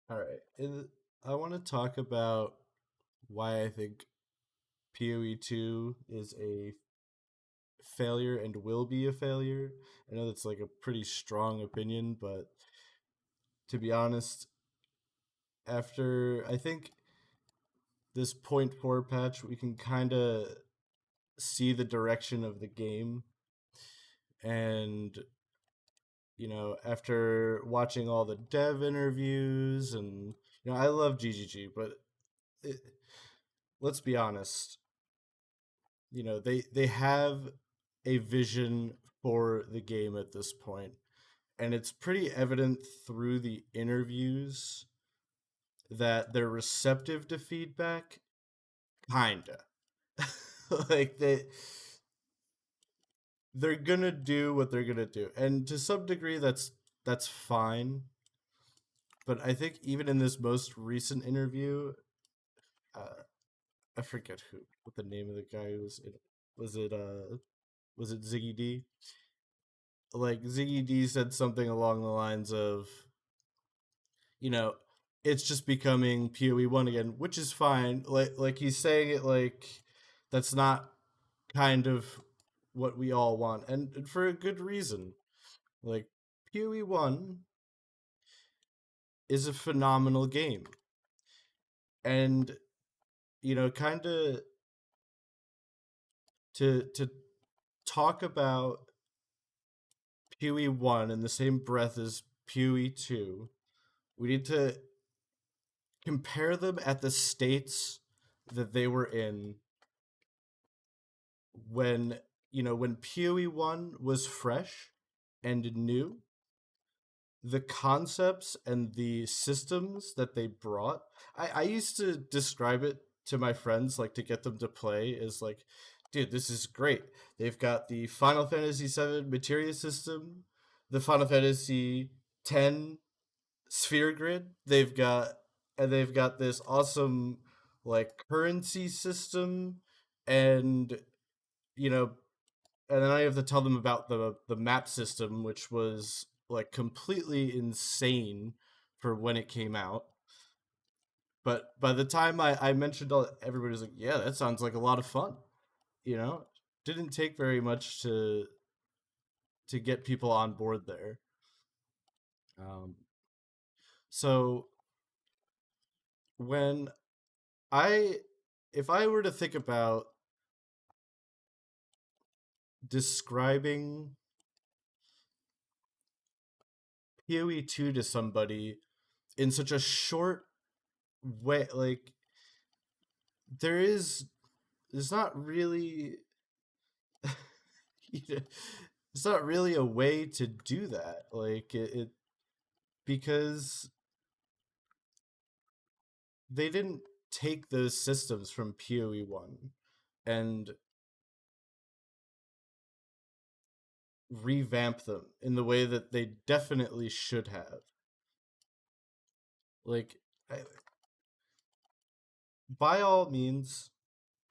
All right. I want to talk about why I think PoE 2 is a failure and will be a failure. I know that's like a pretty strong opinion, but to be honest, after I think this point 4 patch, we can kind of see the direction of the game. And, after watching all the dev interviews, and, I love GGG, but it, let's be honest, they have a vision for the game at this point, and it's pretty evident through the interviews that they're receptive to feedback, kinda. Like they're gonna do what they're gonna do, and to some degree that's fine. But I think even in this most recent interview, uh, I forget what the name of the guy was. Was it Ziggy D? Like Ziggy D said something along the lines of, you know, it's just becoming PoE one again, which is fine. Like he's saying it like that's not kind of what we all want, and for a good reason. Like PoE one is a phenomenal game, and kind of to talk about PoE one in the same breath as PoE two, we need to compare them at the states that they were in when PoE 1 was fresh and new. The concepts and the systems that they brought, I used to describe it to my friends, like to get them to play, is like, dude, this is great. They've got the Final Fantasy 7 materia system, the Final Fantasy 10 sphere grid. They've got this awesome like currency system, and you know and then I have to tell them about the map system, which was like completely insane for when it came out. But by the time I mentioned all, everybody was like, "Yeah, that sounds like a lot of fun." You know, didn't take very much to get people on board there. Um, so when I, if I were to think about describing PoE two to somebody in such a short way, like there is there's not really it's not really a way to do that, like it because they didn't take those systems from poe 1 and revamp them in the way that they definitely should have. Like I, by all means,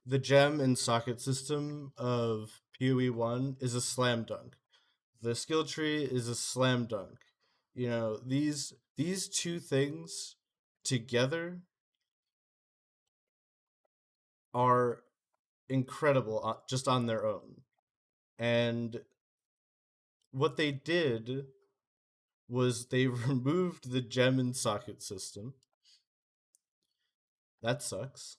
the gem and socket system of poe 1 is a slam dunk. The skill tree is a slam dunk. These two things together are incredible just on their own. And what they did was they removed the gem and socket system. That sucks.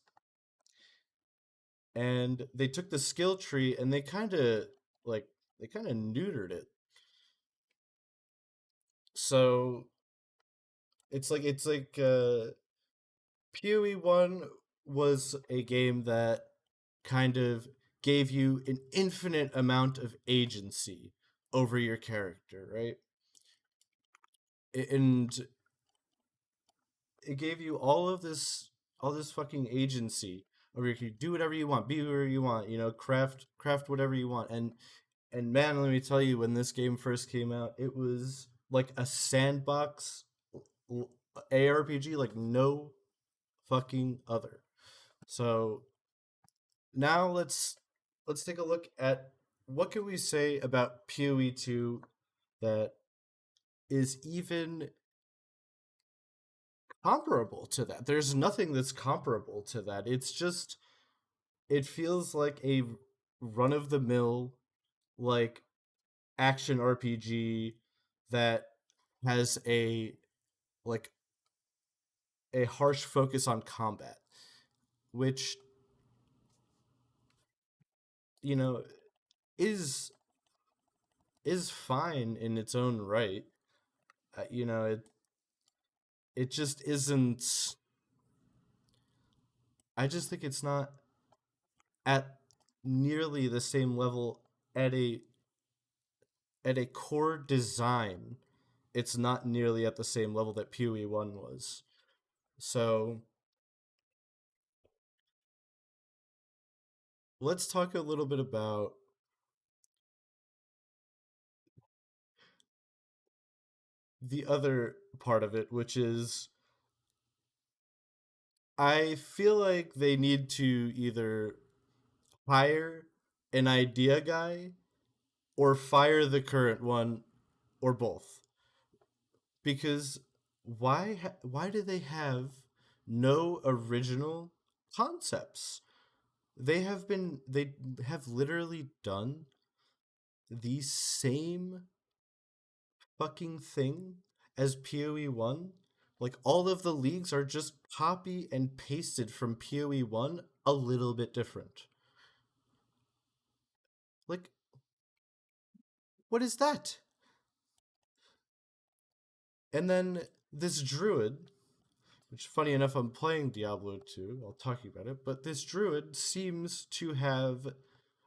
And they took the skill tree and they kind of neutered it. So it's like PoE 1 was a game that kind of gave you an infinite amount of agency over your character, right? And it gave you all this fucking agency over you. Do whatever you want, be whatever you want, craft whatever you want. And man, let me tell you, when this game first came out, it was like a sandbox ARPG like no fucking other. So now let's take a look at what can we say about PoE 2 that is even comparable to that. There's nothing that's comparable to that. It's just it feels like a run of the mill like action RPG that has like a harsh focus on combat, which you know is is fine in its own right. It just isn't. I just think it's not at nearly the same level at a core design. It's not nearly at the same level that PoE 1 was. So let's talk a little bit about the other part of it, which is I feel like they need to either hire an idea guy or fire the current one or both. Because why do they have no original concepts? They have literally done the same fucking thing as PoE 1. Like all of the leagues are just copy and pasted from PoE 1 a little bit different. Like what is that? And then this druid, which funny enough I'm playing Diablo 2, I'll talk about it, but this druid seems to have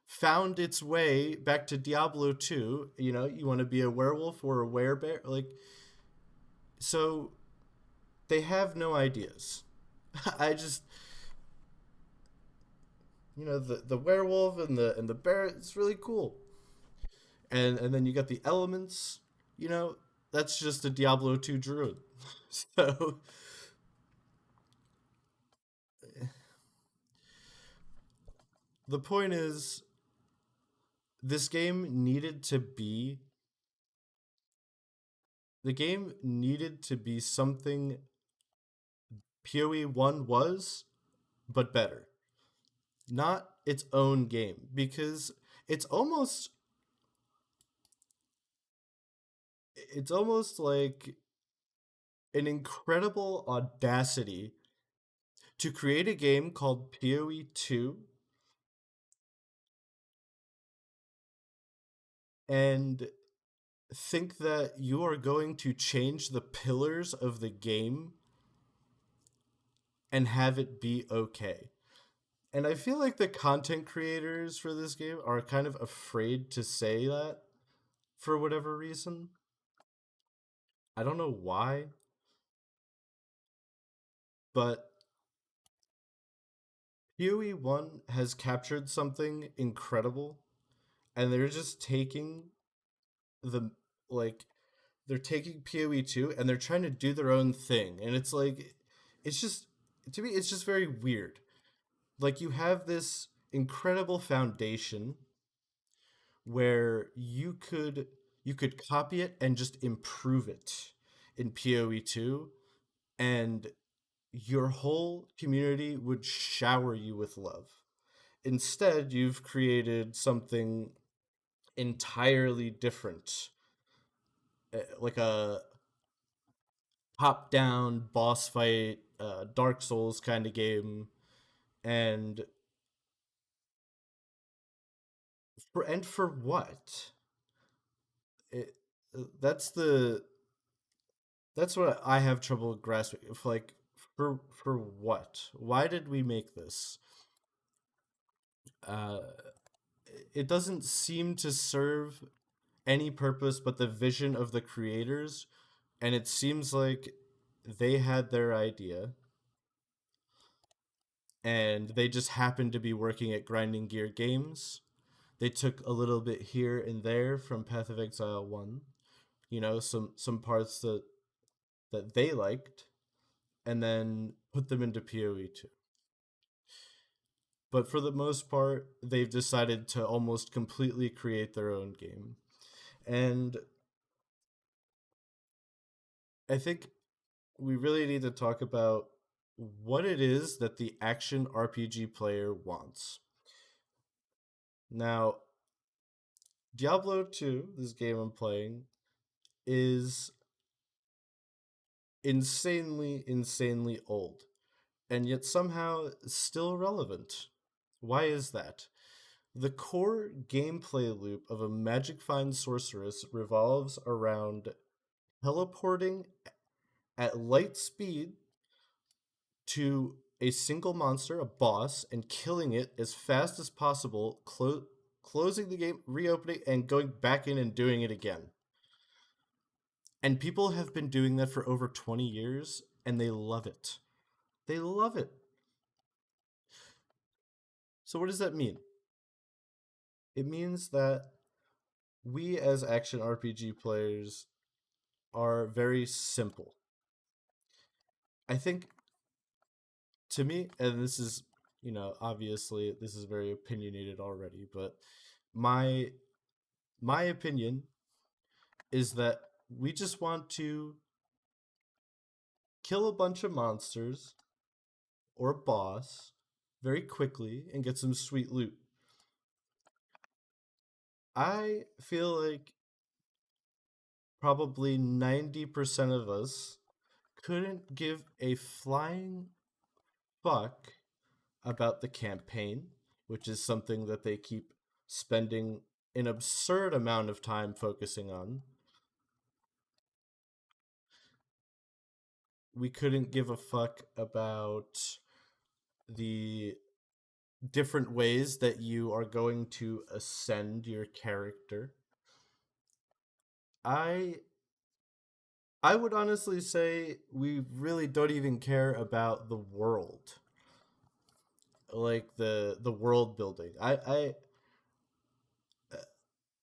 found its way back to Diablo 2. You want to be a werewolf or a werebear? Like, so they have no ideas. I just, the werewolf and the bear, it's really cool. And then you got the elements, you know, that's just a Diablo 2 druid. So the point is, this game needed to be the game needed to be something PoE 1 was, but better. Not its own game, because it's almost it's almost like an incredible audacity to create a game called PoE 2 and think that you are going to change the pillars of the game and have it be okay. And I feel like the content creators for this game are kind of afraid to say that for whatever reason. I don't know why, but PoE 1 has captured something incredible, and they're just taking the, like, they're taking PoE 2 and they're trying to do their own thing. And it's like, it's just, to me, it's just very weird. Like, you have this incredible foundation where you could copy it and just improve it in PoE 2, and your whole community would shower you with love. Instead, you've created something entirely different, like a top down boss fight, Dark Souls kind of game. And for what? It, that's the that's what I have trouble grasping. If, like, for what? Why did we make this? Uh, it doesn't seem to serve any purpose but the vision of the creators, and it seems like they had their idea and they just happened to be working at Grinding Gear Games. They took a little bit here and there from Path of Exile 1, some parts that they liked, and then put them into PoE 2. But for the most part, they've decided to almost completely create their own game. And I think we really need to talk about what it is that the action RPG player wants. Now, Diablo 2, this game I'm playing, is insanely old, and yet somehow still relevant. Why is that? The core gameplay loop of a magic find sorceress revolves around teleporting at light speed to a single monster, a boss, and killing it as fast as possible, closing the game, reopening, and going back in and doing it again. And people have been doing that for over 20 years, and they love it. They love it. So, what does that mean? It means that we, as action RPG players, are very simple. I think, to me, and this is, obviously, this is very opinionated already, but my my opinion is that we just want to kill a bunch of monsters or a boss very quickly and get some sweet loot. I feel like probably 90% of us couldn't give a flying fuck about the campaign, which is something that they keep spending an absurd amount of time focusing on. We couldn't give a fuck about the different ways that you are going to ascend your character. I I would honestly say we really don't even care about the world, like the world building. I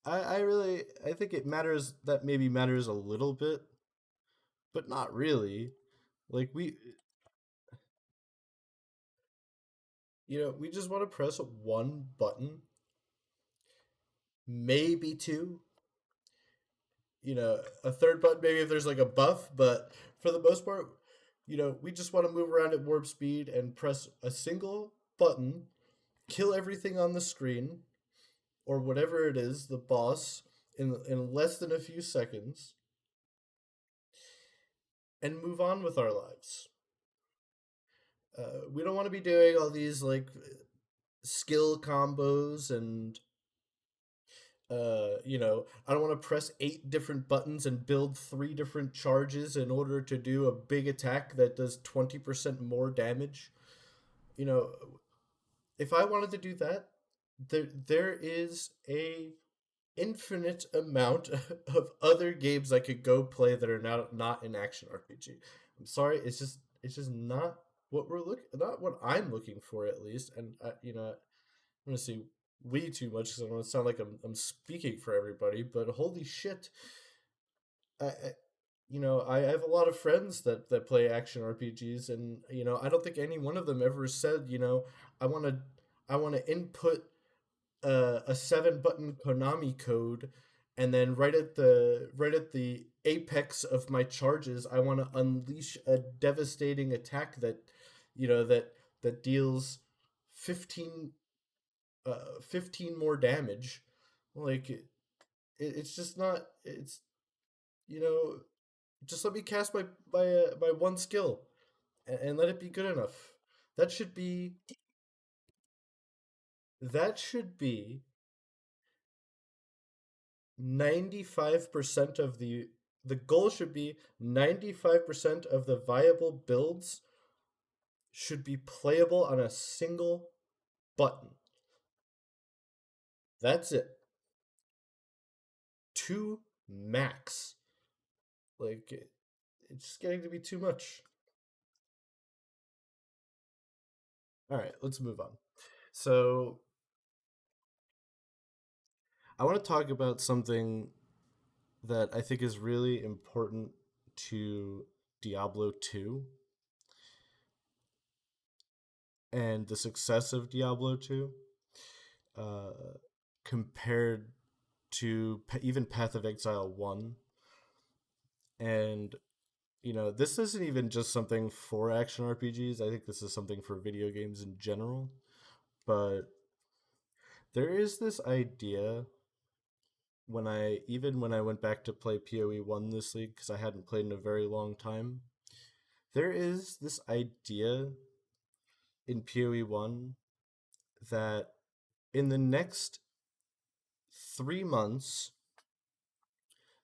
really I think it matters that maybe matters a little bit, but not really. Like we just want to press one button, maybe two, a third button maybe if there's like a buff, but for the most part, we just want to move around at warp speed and press a single button, kill everything on the screen or whatever it is, the boss in less than a few seconds and move on with our lives. We don't want to be doing all these like skill combos and I don't want to press 8 different buttons and build 3 different charges in order to do a big attack that does 20% more damage. You know, if I wanted to do that, there is a infinite amount of other games I could go play that are not an action RPG. I'm sorry, it's just not what we're looking, not what I'm looking for at least. And I'm gonna say way too much because I don't want to sound like I'm speaking for everybody. But holy shit, I have a lot of friends that play action RPGs, and I don't think any one of them ever said, I want to input a 7 button Konami code, and then right at the apex of my charges, I want to unleash a devastating attack that deals 15 15 more damage. Like it's just not. It's you know just let me cast my one skill, and let it be good enough. That should be that should be 95% of the goal should be 95% of the viable builds should be playable on a single button. That's it. Two max. Like it's just getting to be too much. All right, let's move on. So, I want to talk about something that I think is really important to Diablo 2 and the success of Diablo 2 uh, compared to even Path of Exile 1. And, this isn't even just something for action RPGs. I think this is something for video games in general. But there is this idea when I went back to play PoE 1 this league because I hadn't played in a very long time. There is this idea in PoE 1 that in the next 3 months,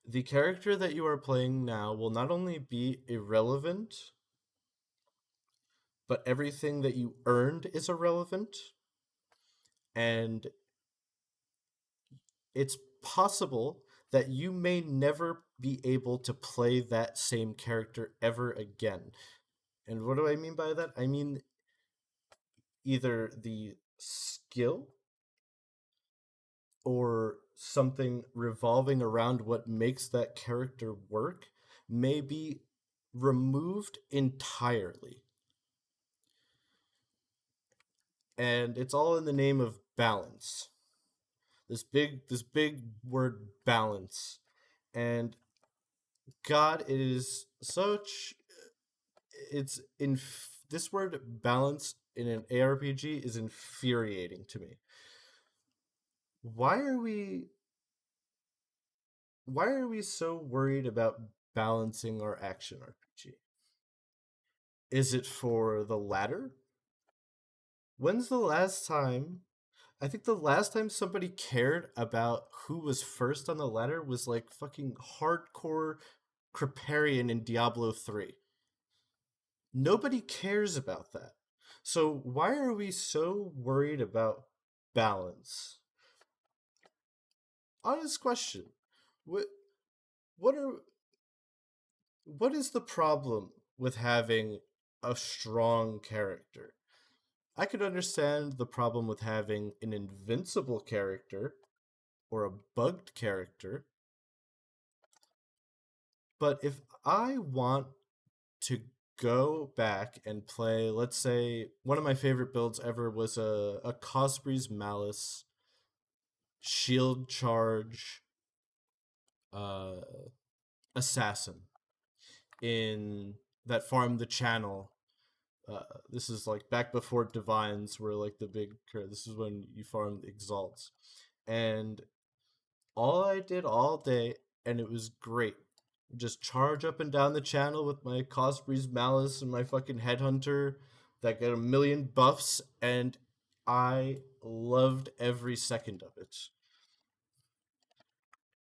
the character that you are playing now will not only be irrelevant, but everything that you earned is irrelevant. And it's possible that you may never be able to play that same character ever again. And what do I mean by that? I mean either the skill or something revolving around what makes that character work may be removed entirely. And it's all in the name of balance. This big word balance. And God, it is such it's in this word balance in an ARPG is infuriating to me. Why are we why are we so worried about balancing our action RPG? Is it for the latter? When's the last time? I think the last time somebody cared about who was first on the ladder was like fucking hardcore Kriparian in Diablo 3. Nobody cares about that. So why are we so worried about balance? Honest question. What what are what is the problem with having a strong character? I could understand the problem with having an invincible character or a bugged character, but if I want to go back and play, let's say one of my favorite builds ever was a Cosbreeze Malice shield charge uh, assassin in that farmed the channel. This is like back before divines were like the big. This is when you farmed exalts, and all I did all day, and it was great. Just charge up and down the channel with my Cosbreeze Malice and my fucking Headhunter that got a million buffs, and I loved every second of it.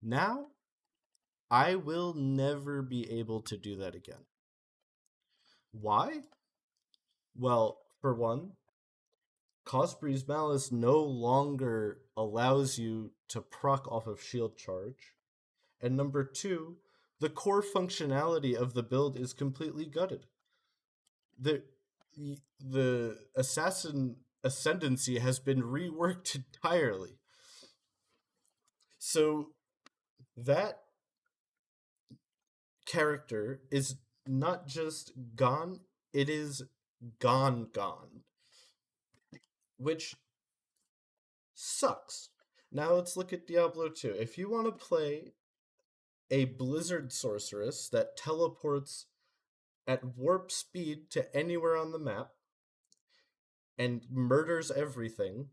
Now, I will never be able to do that again. Why? Well, for one, Cosbreeze Malice no longer allows you to proc off of shield charge. And number two, the core functionality of the build is completely gutted. The the assassin ascendancy has been reworked entirely. So that character is not just gone, it is gone, which sucks. Now let's look at Diablo 2. If you want to play a blizzard sorceress that teleports at warp speed to anywhere on the map and murders everything,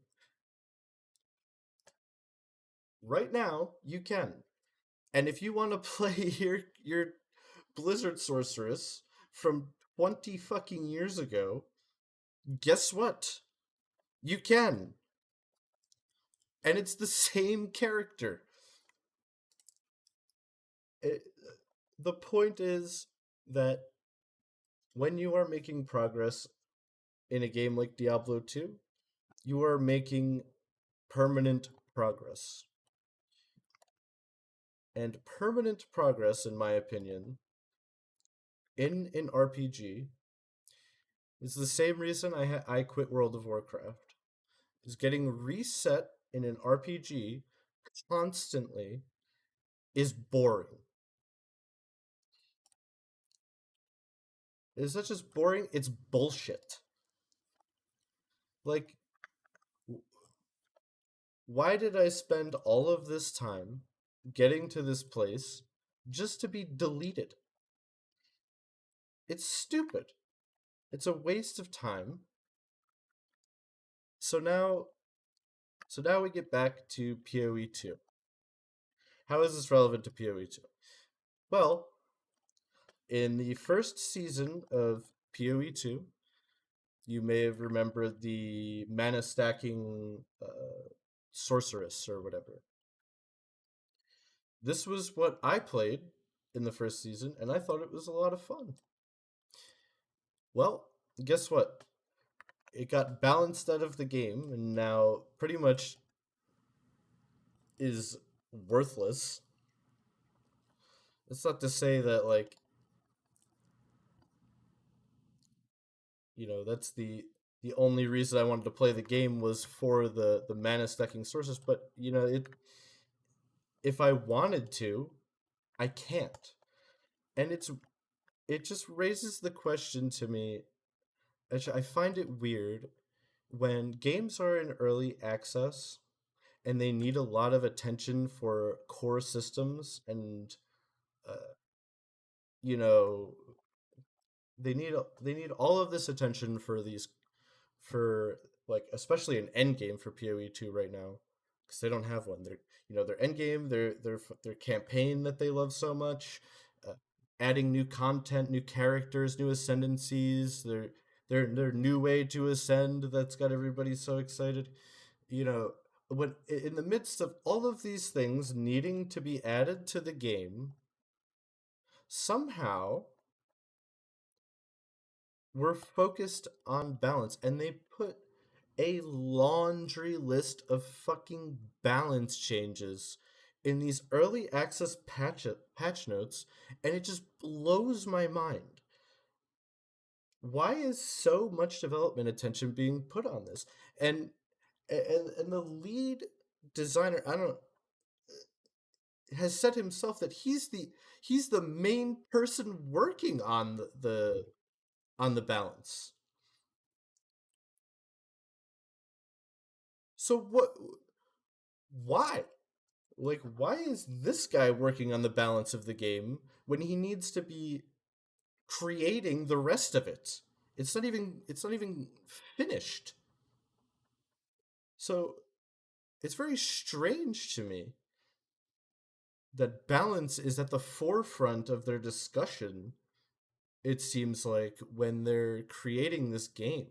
right now you can. And if you want to play your blizzard sorceress from 20 fucking years ago, guess what? You can. And it's the same character. It, the point is that when you are making progress in a game like Diablo 2, you are making permanent progress. And permanent progress, in my opinion, in an RPG is the same reason I quit World of Warcraft. Is getting reset in an RPG constantly is boring. It's not just boring, it's bullshit. Like, why did I spend all of this time getting to this place just to be deleted? It's stupid. It's a waste of time. So now so now we get back to PoE 2. How is this relevant to PoE 2? Well, in the first season of PoE 2, you may have remembered the mana stacking sorceress or whatever. This was what I played in the first season, and I thought it was a lot of fun. Well, guess what? It got balanced out of the game, and now pretty much is worthless. It's not to say that, like, that's the only reason I wanted to play the game was for the mana stacking sources, but if I wanted to, I can't. And it just raises the question to me. Actually, I find it weird when games are in early access and they need a lot of attention for core systems and uh, you know they need all of this attention for these for like especially an end game for PoE 2 right now because they don't have one. Their end game, their campaign that they love so much, uh, adding new content, new characters, new ascendancies, their new way to ascend that's got everybody so excited. You know, when in the midst of all of these things needing to be added to the game, somehow we're focused on balance and they put a laundry list of fucking balance changes in these early access patch notes, and it just blows my mind. Why is so much development attention being put on this? And the lead designer, I don't has said himself that he's the main person working on the balance. So why? Like, why is this guy working on the balance of the game when he needs to be creating the rest of it? It's not even finished. So it's very strange to me that balance is at the forefront of their discussion, it seems like, when they're creating this game.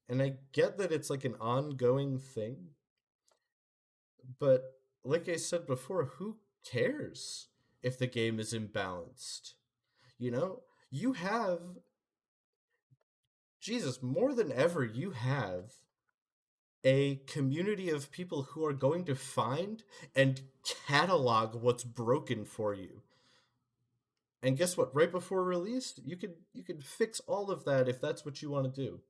And I get that it's like an ongoing thing, but like I said before, who cares if the game is imbalanced? You know, you have, Jesus, more than ever, you have a community of people who are going to find and catalog what's broken for you. And guess what? Right before release, you could fix all of that if that's what you want to do.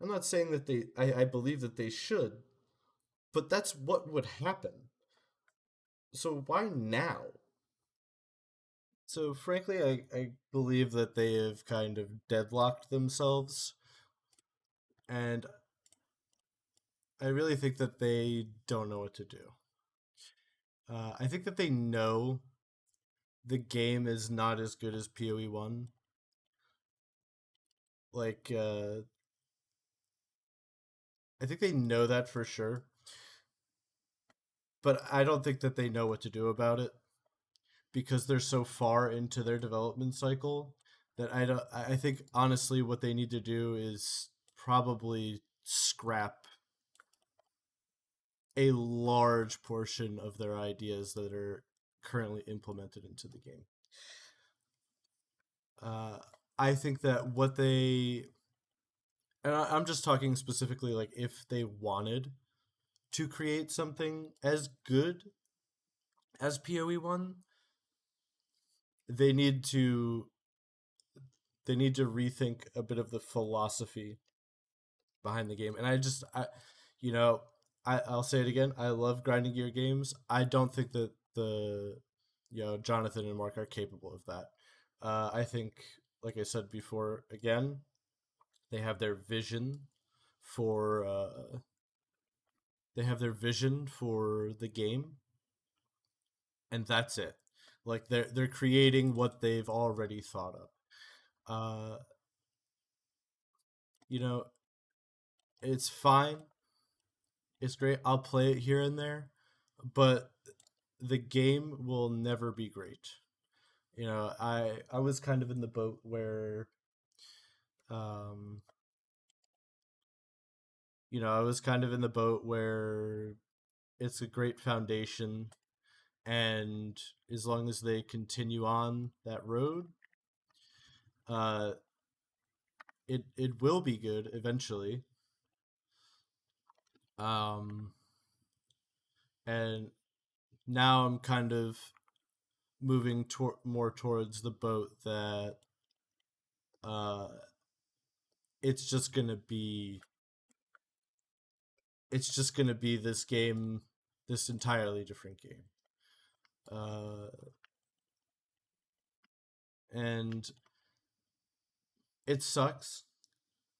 I'm not saying that I believe that they should, but that's what would happen. So why now? So frankly, I believe that they have kind of deadlocked themselves, and I really think that they don't know what to do. I think that they know the game is not as good as PoE 1. Like, I think they know that for sure, but I don't think that they know what to do about it because they're so far into their development cycle that I don't. I think honestly, what they need to do is probably scrap a large portion of their ideas that are currently implemented into the game. Uh, I think that what they, and I'm just talking specifically like if they wanted to create something as good as PoE 1, they need to they need to rethink a bit of the philosophy behind the game. And you know, I'll say it again. I love grinding gear games. I don't think that Jonathan and Mark are capable of that. I think, like I said before, again, they have their vision for the game, and that's it. Like they're creating what they've already thought of. Uh, you know, it's fine. It's great. I'll play it here and there, but the game will never be great. I was kind of in the boat where um I was kind of in the boat where it's a great foundation, and as long as they continue on that road, uh it will be good eventually. Um and now I'm kind of moving more towards the boat that uh it's just going to be this game, this entirely different game. And it sucks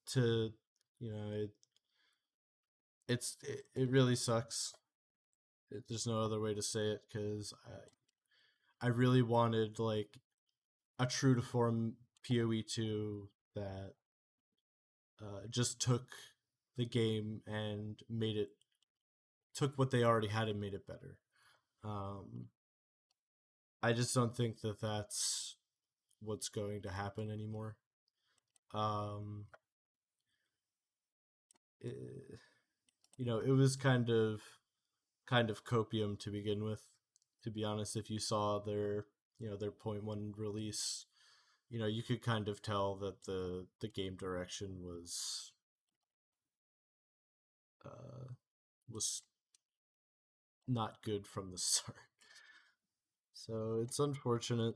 to you know it really sucks. There's no other way to say it, because I really wanted like a true to form PoE2 that just took the game and took what they already had and made it better. um, I just don't think that that's what's going to happen anymore. um, it, it was kind of copium to begin with. To be honest, if you saw their point one release, you could kind of tell that the game direction uh, was not good from the start. So it's unfortunate,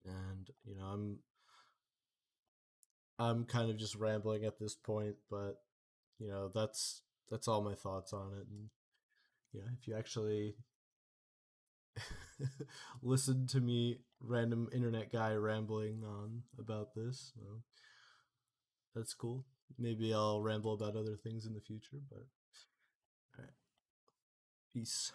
and I'm kind of just rambling at this point, but that's all my thoughts on it. And if you actually listen to me, random internet guy, rambling on about this, well, that's cool. Maybe I'll ramble about other things in the future, but all right, peace.